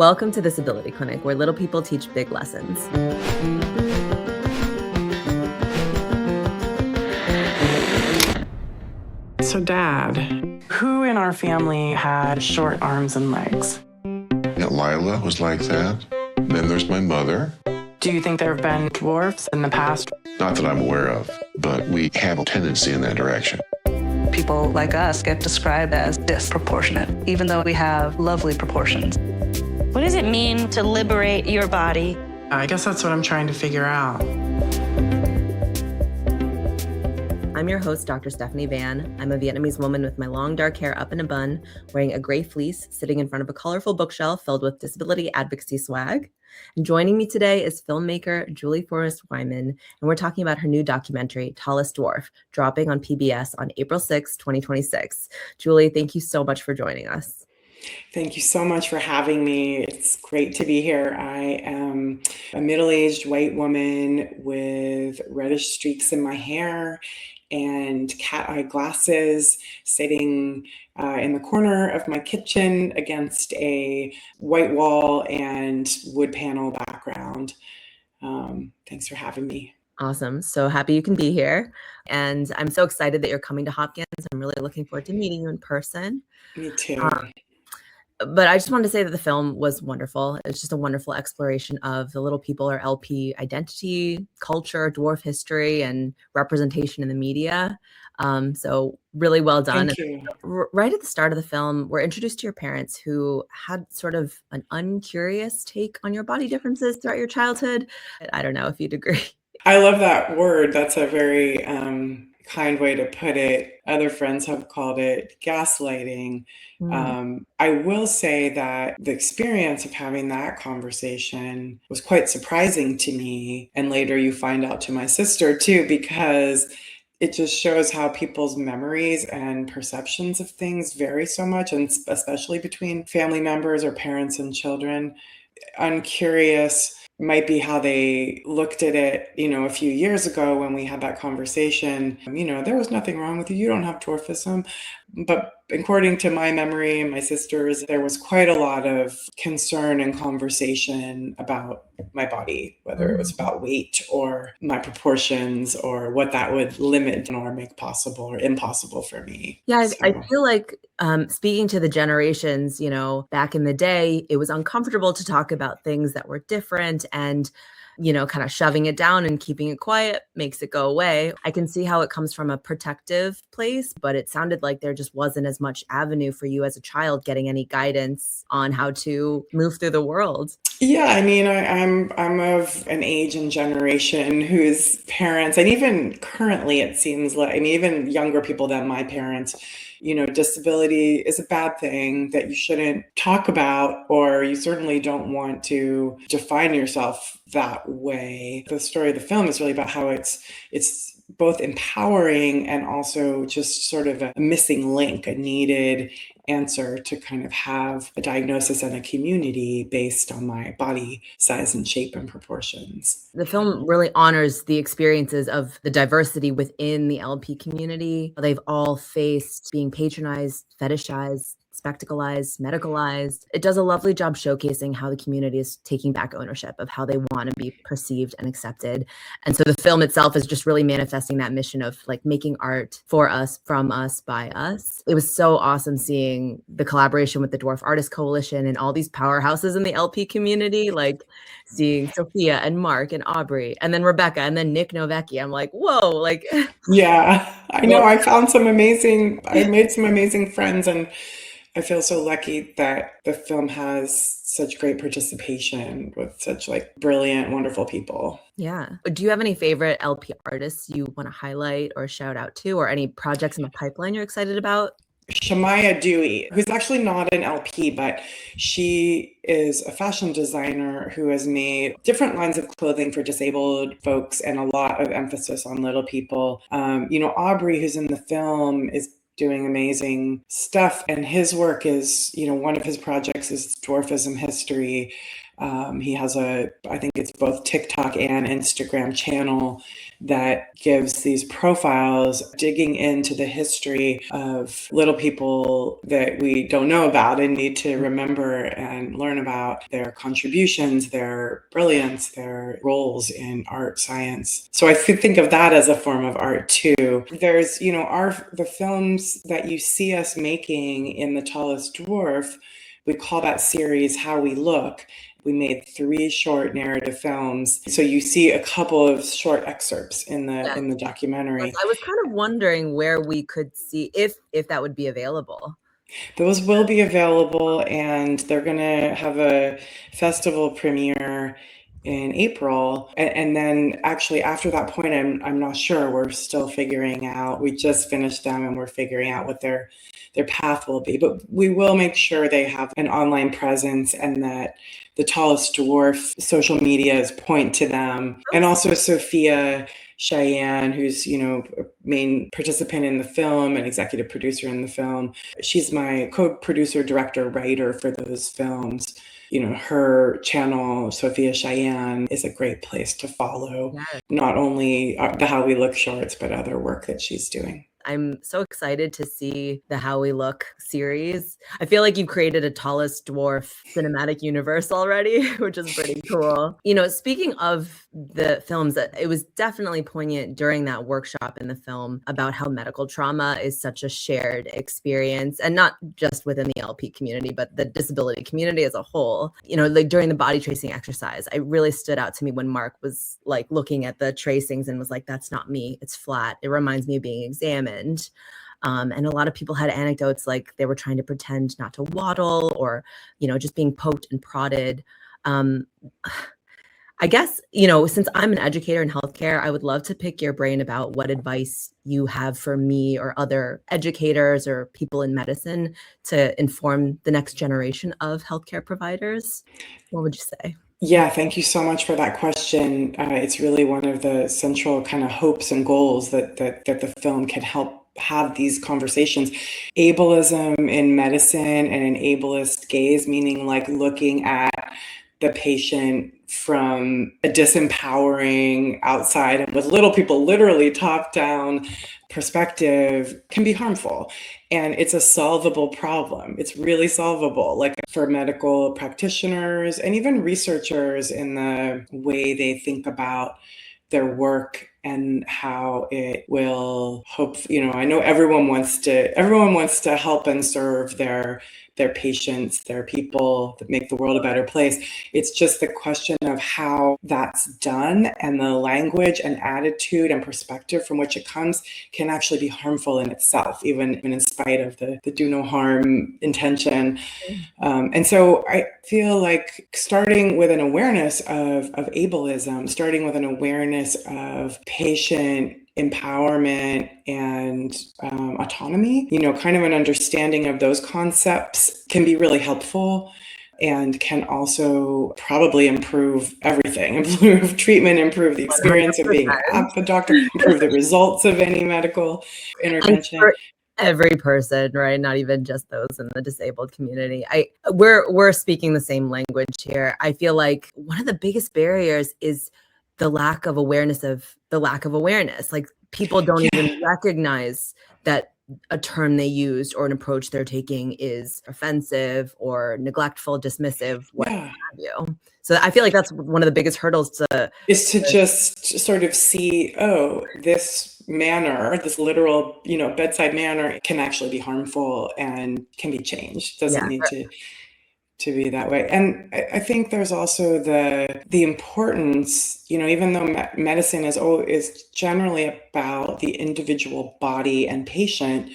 Welcome to Disability Clinic, where little people teach big lessons. So, Dad, who in our family had short arms and legs? Yeah, Lila was like that. Then there's my mother. Do you think there have been dwarfs in the past? Not that I'm aware of, but we have a tendency in that direction. People like us get described as disproportionate, even though we have lovely proportions. What does it mean to liberate your body? I guess that's what I'm trying to figure out. I'm your host, Dr. Stephanie Van. I'm a Vietnamese woman with my long dark hair up in a bun, wearing a gray fleece, sitting in front of a colorful bookshelf filled with disability advocacy swag. And joining me today is filmmaker Julie Forrest Wyman, and we're talking about her new documentary, Tallest Dwarf, dropping on PBS on April 6, 2026. Julie, thank you so much for joining us. Thank you so much for having me. It's great to be here. I am a middle-aged white woman with reddish streaks in my hair and cat eye glasses, sitting in the corner of my kitchen against a white wall and wood panel background. Thanks for having me. Awesome. So happy you can be here. And I'm so excited that you're coming to Hopkins. I'm really looking forward to meeting you in person. Me too. But I just wanted to say that the film was wonderful. It's just a wonderful exploration of the little people or LP identity, culture, dwarf history, and representation in the media. So really well done. Thank you. Right at the start of the film, we're introduced to your parents who had sort of an uncurious take on your body differences throughout your childhood. I don't know if you'd agree. I love that word. That's a very kind way to put it. Other friends have called it gaslighting. I will say that the experience of having that conversation was quite surprising to me. And later you find out to my sister too, because it just shows how people's memories and perceptions of things vary so much, and especially between family members or parents and children. Uncurious might be how they looked at it, a few years ago when we had that conversation. There was nothing wrong with you. You don't have dwarfism. But according to my memory and my sister's, there was quite a lot of concern and conversation about my body, whether it was about weight or my proportions or what that would limit or make possible or impossible for me. Yeah, So, I feel like speaking to the generations, back in the day, it was uncomfortable to talk about things that were different, and kind of shoving it down and keeping it quiet makes it go away. I can see how it comes from a protective place, but it sounded like there just wasn't as much avenue for you as a child getting any guidance on how to move through the world. yeah, I'm of an age and generation whose parents, and even currently it seems like, even younger people than my parents, disability is a bad thing that you shouldn't talk about, or you certainly don't want to define yourself that way. The story of the film is really about how it's both empowering and also just sort of a missing link, a needed answer to kind of have a diagnosis and a community based on my body size and shape and proportions. The film really honors the experiences of the diversity within the LP community. They've all faced being patronized, fetishized, spectacleized, medicalized. It does a lovely job showcasing how the community is taking back ownership of how they want to be perceived and accepted. And so the film itself is just really manifesting that mission of like making art for us, from us, by us. It was so awesome seeing the collaboration with the Dwarf Artist Coalition and all these powerhouses in the LP community, like seeing Sophia and Mark and Aubrey and then Rebecca and then Nick Novecki. I'm like, whoa, like. Yeah, I know. I made some amazing friends, and I feel so lucky that the film has such great participation with such brilliant, wonderful people. Yeah. Do you have any favorite LP artists you want to highlight or shout out to, or any projects in the pipeline you're excited about? Chamiah Dewey, who's actually not an LP, but she is a fashion designer who has made different lines of clothing for disabled folks and a lot of emphasis on little people. Aubrey, who's in the film, is doing amazing stuff, and his work is, one of his projects is dwarfism history. He has I think it's both TikTok and Instagram channel that gives these profiles digging into the history of little people that we don't know about and need to remember and learn about their contributions, their brilliance, their roles in art, science. So I think of that as a form of art too. There's, the films that you see us making in The Tallest Dwarf, we call that series How We Look. We made 3 short narrative films. So you see a couple of short excerpts in the documentary. Yes, I was kind of wondering where we could see if that would be available. Those will be available, and they're going to have a festival premiere in April. And then actually after that point, I'm not sure. We're still figuring out. We just finished them and we're figuring out what their path will be. But we will make sure they have an online presence and that The Tallest Dwarf social medias point to them. And also Sophia Cheyenne, who's, a main participant in the film and executive producer in the film. She's my co-producer, director, writer for those films. Her channel, Sophia Cheyenne, is a great place to follow, not only the How We Look shorts, but other work that she's doing. I'm so excited to see the How We Look series. I feel like you've created a Tallest Dwarf cinematic universe already, which is pretty cool. Speaking of the films, it was definitely poignant during that workshop in the film about how medical trauma is such a shared experience, and not just within the LP community, but the disability community as a whole. Like during the body tracing exercise, it really stood out to me when Mark was like looking at the tracings and was like, "That's not me. It's flat. It reminds me of being examined." And a lot of people had anecdotes like they were trying to pretend not to waddle or, just being poked and prodded. I guess, since I'm an educator in healthcare, I would love to pick your brain about what advice you have for me or other educators or people in medicine to inform the next generation of healthcare providers. What would you say? Yeah, thank you so much for that question. It's really one of the central kind of hopes and goals that the film can help have these conversations. Ableism in medicine and an ableist gaze, meaning like looking at the patient from a disempowering outside and with little people, literally top-down perspective, can be harmful. And it's a solvable problem. It's really solvable, like for medical practitioners and even researchers in the way they think about their work and how it will I know everyone wants to help and serve their patients, their people, that make the world a better place. It's just the question of how that's done, and the language and attitude and perspective from which it comes can actually be harmful in itself, even in spite of the do no harm intention. And so I feel like starting with an awareness of ableism, starting with an awareness of patient empowerment and autonomy, kind of an understanding of those concepts can be really helpful and can also probably improve everything, improve treatment, improve the experience of being at the doctor, improve the results of any medical intervention. For every person, right? Not even just those in the disabled community. We're speaking the same language here. I feel like one of the biggest barriers is the lack of awareness. Like people don't even recognize that a term they used or an approach they're taking is offensive or neglectful, dismissive, what have you. So I feel like that's one of the biggest hurdles is to just sort of see, this manner, this literal, bedside manner can actually be harmful and can be changed. Doesn't need to be that way. And I think there's also the importance, even though medicine is generally about the individual body and patient,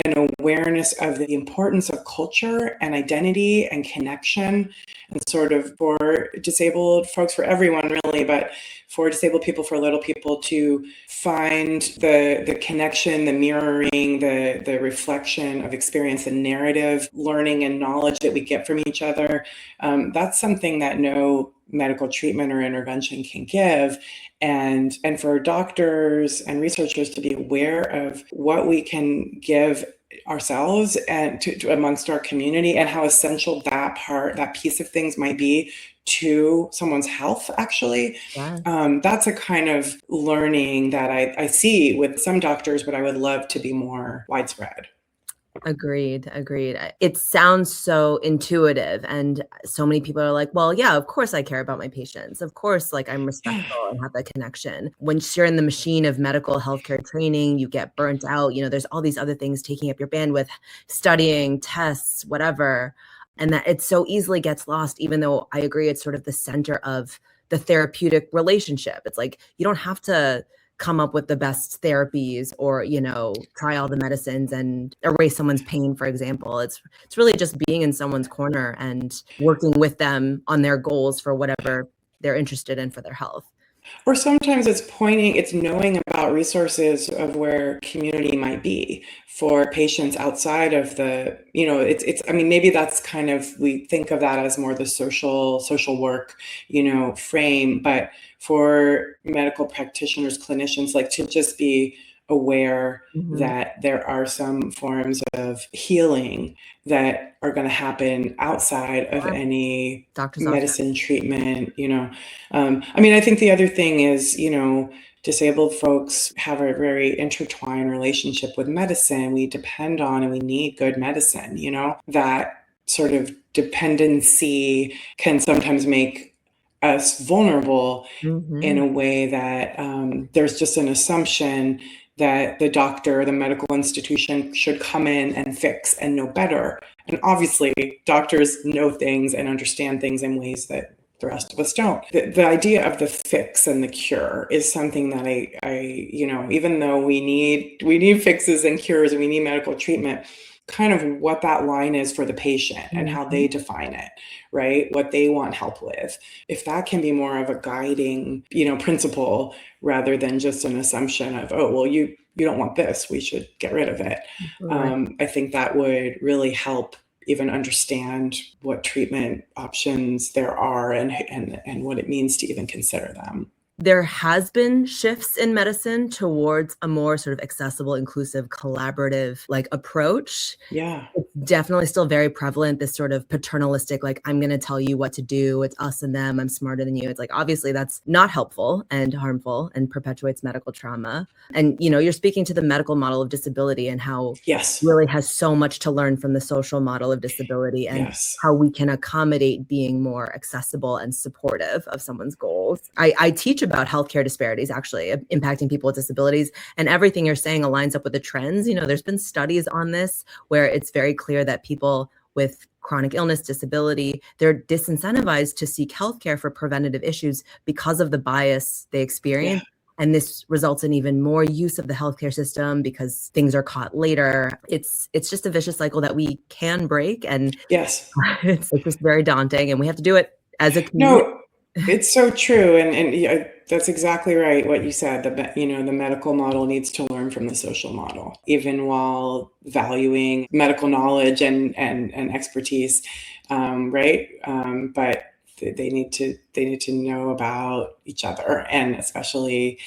an awareness of the importance of culture and identity and connection, and sort of for disabled folks, for everyone really, but for disabled people, for little people, to find the connection, the mirroring, the reflection of experience and narrative, learning and knowledge that we get from each other. That's something that no medical treatment or intervention can give. And for doctors and researchers to be aware of what we can give ourselves and to amongst our community, and how essential that piece of things might be to someone's health, actually. Yeah. That's a kind of learning that I see with some doctors, but I would love to be more widespread. Agreed. It sounds so intuitive, and so many people are like, well, yeah, of course I care about my patients. Of course, like I'm respectful and have that connection. When you're in the machine of medical healthcare training, you get burnt out. There's all these other things taking up your bandwidth, studying, tests, whatever. And that it so easily gets lost, even though I agree it's sort of the center of the therapeutic relationship. It's like, you don't have to come up with the best therapies or, try all the medicines and erase someone's pain, for example. It's really just being in someone's corner and working with them on their goals for whatever they're interested in for their health. Or sometimes it's knowing about resources of where community might be for patients outside of the, maybe that's kind of, we think of that as more the social work, frame, but for medical practitioners, clinicians, like to just be aware that there are some forms of healing that are going to happen outside of any doctor's medicine treatment, I think the other thing is, disabled folks have a very intertwined relationship with medicine. We depend on and we need good medicine, that sort of dependency can sometimes make us vulnerable in a way that there's just an assumption that the doctor, the medical institution should come in and fix and know better. And obviously, doctors know things and understand things in ways that the rest of us don't. The idea of the fix and the cure is something that I even though we need fixes and cures and we need medical treatment, kind of what that line is for the patient and how they define it, right? What they want help with. If that can be more of a guiding, principle rather than just an assumption of, oh, well, you don't want this, we should get rid of it. Right. I think that would really help even understand what treatment options there are and what it means to even consider them. There has been shifts in medicine towards a more sort of accessible, inclusive, collaborative approach. Yeah. It's definitely still very prevalent, this sort of paternalistic, I'm going to tell you what to do. It's us and them. I'm smarter than you. It's obviously that's not helpful and harmful and perpetuates medical trauma. And, you're speaking to the medical model of disability and how Yes. it really has so much to learn from the social model of disability and how we can accommodate being more accessible and supportive of someone's goals. I teach about healthcare disparities actually impacting people with disabilities, and everything you're saying aligns up with the trends. There's been studies on this where it's very clear that people with chronic illness, disability, they're disincentivized to seek healthcare for preventative issues because of the bias they experience. Yeah. And this results in even more use of the healthcare system because things are caught later. It's just a vicious cycle that we can break. And yes, it's just very daunting, and we have to do it as a community. No, it's so true. And that's exactly right. What you said, the medical model needs to learn from the social model, even while valuing medical knowledge and expertise. Right. But they need to know about each other, and especially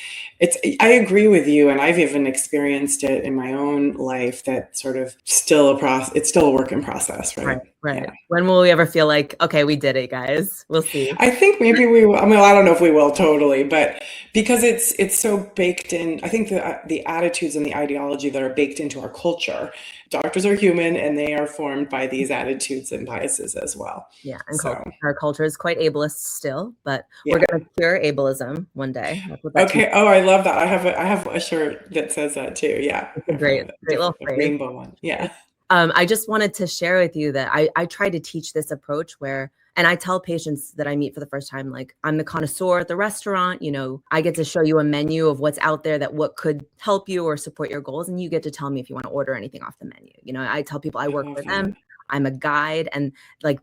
I agree with you, and I've even experienced it in my own life, that sort of it's still a work in process, right? Right. Yeah. When will we ever feel like, okay, we did it, guys? We'll see. I think maybe we will. I don't know if we will totally, but because it's so baked in, I think the attitudes and the ideology that are baked into our culture. Doctors are human, and they are formed by these attitudes and biases as well. Yeah, and our culture is quite ableist still, but we're going to cure ableism one day. Okay. Oh, I love that. I have a shirt that says that too. Yeah, it's a great little phrase. Rainbow one. Yeah. I just wanted to share with you that I try to teach this approach and I tell patients that I meet for the first time, I'm the connoisseur at the restaurant, I get to show you a menu of what's out there what could help you or support your goals. And you get to tell me if you want to order anything off the menu. I tell people I work for them. I'm a guide. And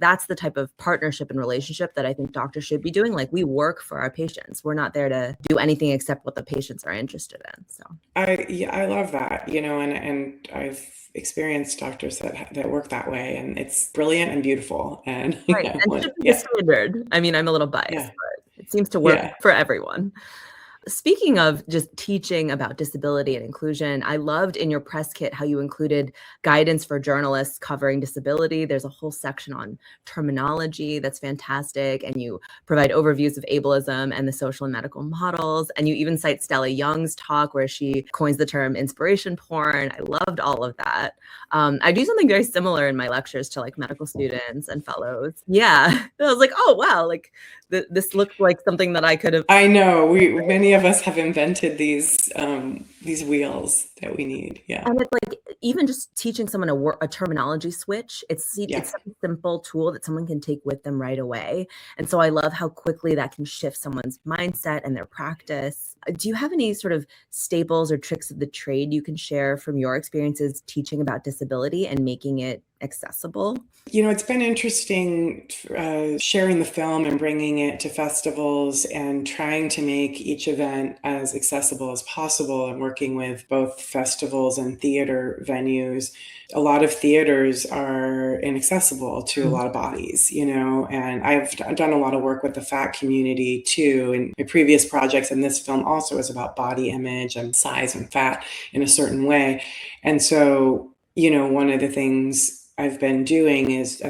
that's the type of partnership and relationship that I think doctors should be doing. We work for our patients. We're not there to do anything except what the patients are interested in. So I love that, and I've experienced doctors that work that way, and it's brilliant and beautiful. And right. And should be the standard. I'm a little biased, but it seems to work for everyone. Speaking of just teaching about disability and inclusion, I loved in your press kit how you included guidance for journalists covering disability. There's a whole section on terminology that's fantastic. And you provide overviews of ableism and the social and medical models. And you even cite Stella Young's talk where she coins the term inspiration porn. I loved all of that. I do something very similar in my lectures to like medical students and fellows. Yeah. I was like, oh, wow, like this looked like something that I could have. I know many of us have invented these wheels that we need. Yeah. And it's like even just teaching someone a terminology switch, it's such a simple tool that someone can take with them right away. And so I love how quickly that can shift someone's mindset and their practice. Do you have any sort of staples or tricks of the trade you can share from your experiences teaching about disability and making it accessible? You know, it's been interesting sharing the film and bringing it to festivals and trying to make each event as accessible as possible and working with both festivals and theater venues. A lot of theaters are inaccessible to a lot of bodies, you know, and I've done a lot of work with the fat community too. And my previous projects, and this film also is about body image and size and fat in a certain way. And so, you know, one of the things I've been doing is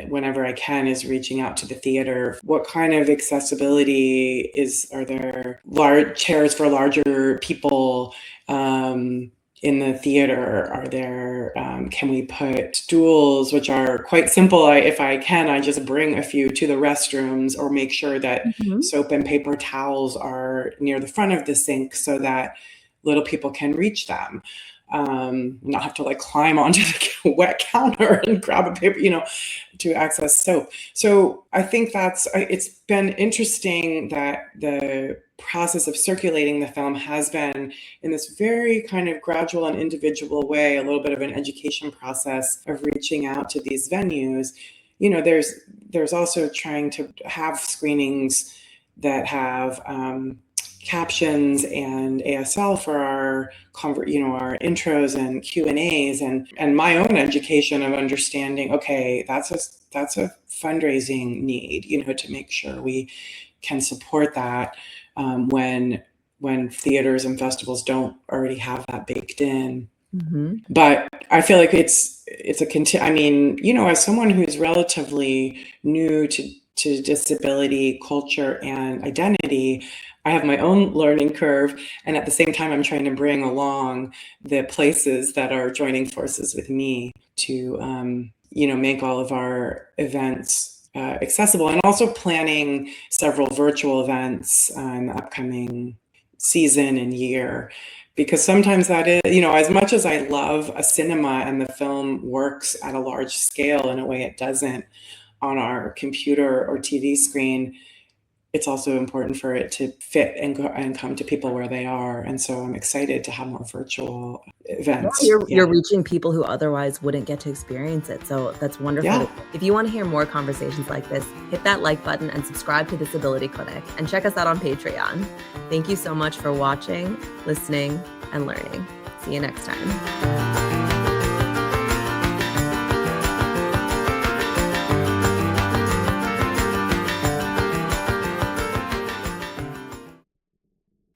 whenever I can is reaching out to the theater. What kind of accessibility are there? Large chairs for larger people in the theater? Are there, can we put stools, which are quite simple? If I can, I just bring a few to the restrooms or make sure that soap and paper towels are near the front of the sink so that little people can reach them. Not have to like climb onto the wet counter and grab a paper, you know, to access soap. So I think it's been interesting that the process of circulating the film has been in this very kind of gradual and individual way, a little bit of an education process of reaching out to these venues. You know, there's also trying to have screenings that have captions and ASL for our our intros and Q&As and my own education of understanding, okay, that's a fundraising need, you know, to make sure we can support that when theaters and festivals don't already have that baked in. But I feel like it's I mean, you know, as someone who's relatively new to disability, culture, and identity, I have my own learning curve. And at the same time, I'm trying to bring along the places that are joining forces with me to, make all of our events accessible, and also planning several virtual events in the upcoming season and year. Because sometimes that is, you know, as much as I love a cinema and the film works at a large scale in a way it doesn't on our computer or TV screen, it's also important for it to fit and come to people where they are. And so I'm excited to have more virtual events. You're reaching people who otherwise wouldn't get to experience it. So that's wonderful. Yeah. If you want to hear more conversations like this, hit that like button and subscribe to Disability Clinic and check us out on Patreon. Thank you so much for watching, listening, and learning. See you next time.